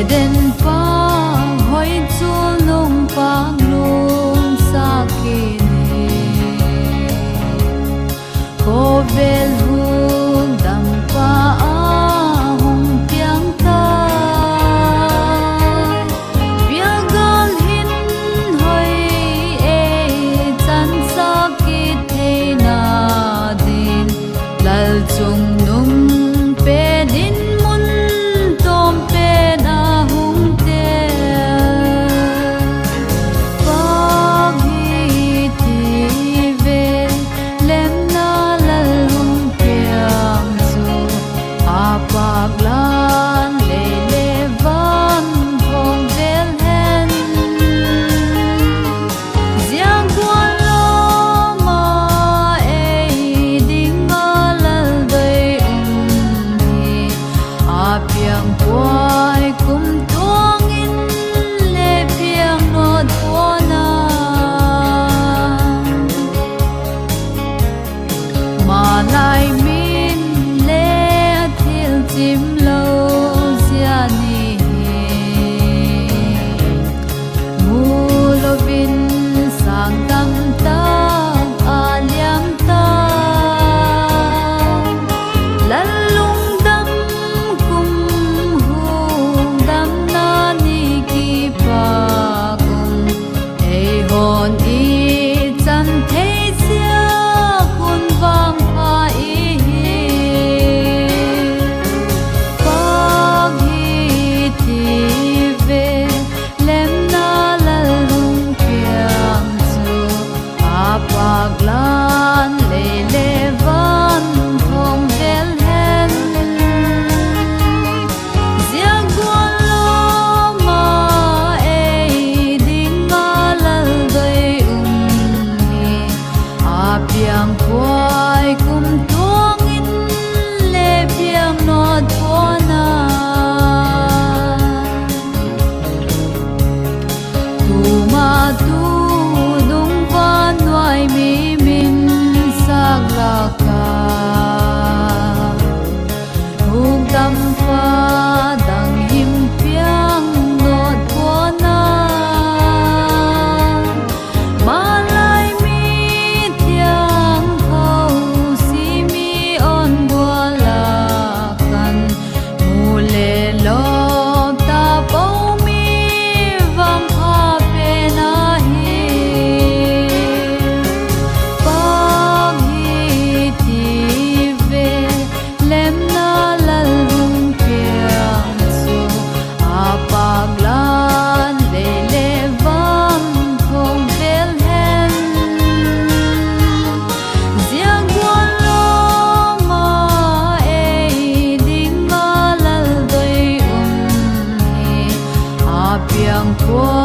den pa hoi chu nung pang lung sa ki ni ko vel hung dam pa a hung piang ta bia gal hin hoi e chan sa ki the na din lal chung nung pe din mun tom pe na hung te pa hi ti ve lem na lal hung piang su a pak lan le le van hong vel hen giang quan lo ma e ding ma lal doi hi a piang quai kum tuang in le piang no tuana ma lai min le thil chim lo zia ni mu lo vin sang tam ta a liam ta lal lung dam kum hung dam na ni ki pa kum ei hon i chan thei sia kun wang pa i pa hi ti ve lem na lal hung piang chu a pak lan le le van hong vel hen giang quan lo ma e ding ma lal doi hi a piang quai kum tuang in le piang no tuana tu ma tu nung van nuai mi min sak la ka hung tam pha dang him piang no tuana ma lai mi tiang khâu si mi on bua la kan mu le lo ta pau mi vam pha pe na hi pa hi ti ve lem na lal hung piang su a pak lan le le vam hong vel hen giang quan lo ma e ding ma lal doi hi a piang kwa